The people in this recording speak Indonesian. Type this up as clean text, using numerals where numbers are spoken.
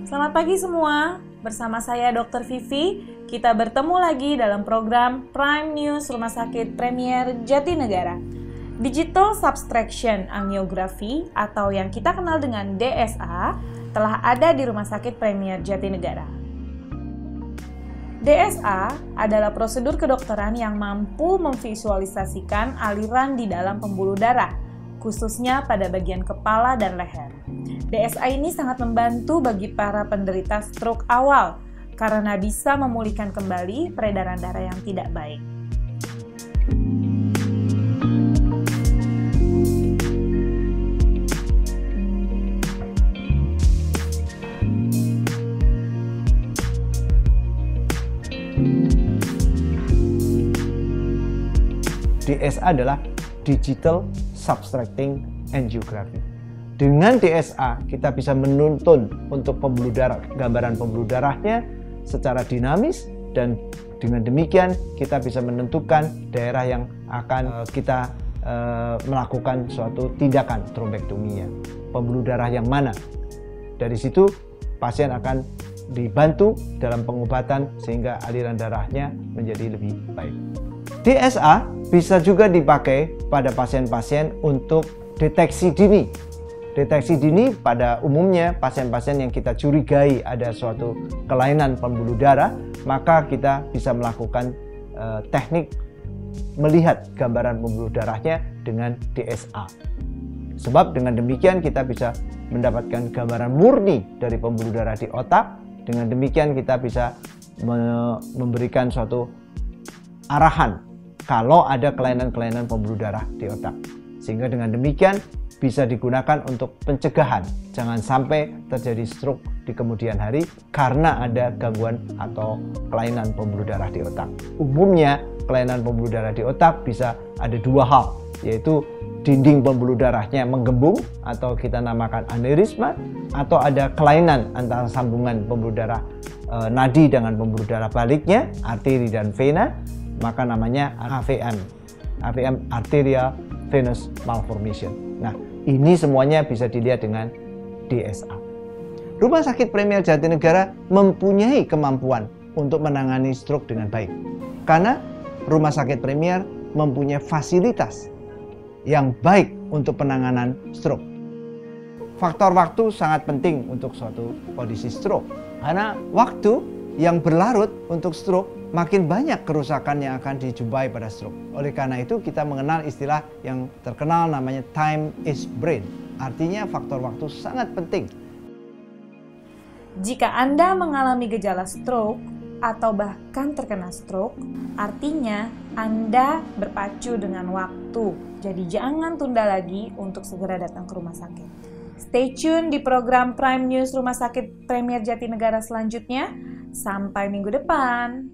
Selamat pagi semua, bersama saya Dr. Vivi. Kita bertemu lagi dalam program Prime News Rumah Sakit Premier Jatinegara. Digital Subtraction Angiography atau yang kita kenal dengan DSA telah ada di Rumah Sakit Premier Jatinegara. DSA adalah prosedur kedokteran yang mampu memvisualisasikan aliran di dalam pembuluh darah, khususnya pada bagian kepala dan leher. DSA ini sangat membantu bagi para penderita stroke awal karena bisa memulihkan kembali peredaran darah yang tidak baik. DSA adalah Digital Subtracting Angiography. Dengan DSA, kita bisa menuntun untuk pembuluh darah, gambaran pembuluh darahnya secara dinamis, dan dengan demikian kita bisa menentukan daerah yang akan kita melakukan suatu tindakan trombektominya. Pembuluh darah yang mana? Dari situ pasien akan dibantu dalam pengobatan sehingga aliran darahnya menjadi lebih baik. DSA bisa juga dipakai pada pasien-pasien untuk deteksi dini. Deteksi dini pada umumnya pasien-pasien yang kita curigai ada suatu kelainan pembuluh darah, maka kita bisa melakukan teknik melihat gambaran pembuluh darahnya dengan DSA. Sebab dengan demikian kita bisa mendapatkan gambaran murni dari pembuluh darah di otak. Dengan demikian kita bisa memberikan suatu arahan kalau ada kelainan-kelainan pembuluh darah di otak. Sehingga dengan demikian bisa digunakan untuk pencegahan. Jangan sampai terjadi stroke di kemudian hari karena ada gangguan atau kelainan pembuluh darah di otak. Umumnya kelainan pembuluh darah di otak bisa ada dua hal, yaitu dinding pembuluh darahnya menggembung atau kita namakan aneurisma, atau ada kelainan antara sambungan pembuluh darah nadi dengan pembuluh darah baliknya, arteri dan vena, maka namanya AVM, arterial venous malformation. Nah, ini semuanya bisa dilihat dengan DSA. Rumah Sakit Premier Jatinegara mempunyai kemampuan untuk menangani stroke dengan baik. Karena Rumah Sakit Premier mempunyai fasilitas yang baik untuk penanganan stroke. Faktor waktu sangat penting untuk suatu kondisi stroke. Karena waktu yang berlarut untuk stroke, makin banyak kerusakan yang akan dijumpai pada stroke. Oleh karena itu kita mengenal istilah yang terkenal namanya time is brain. Artinya faktor waktu sangat penting. Jika Anda mengalami gejala stroke atau bahkan terkena stroke, artinya Anda berpacu dengan waktu. Jadi jangan tunda lagi untuk segera datang ke rumah sakit. Stay tune di program Prime News Rumah Sakit Premier Jatinegara selanjutnya. Sampai minggu depan.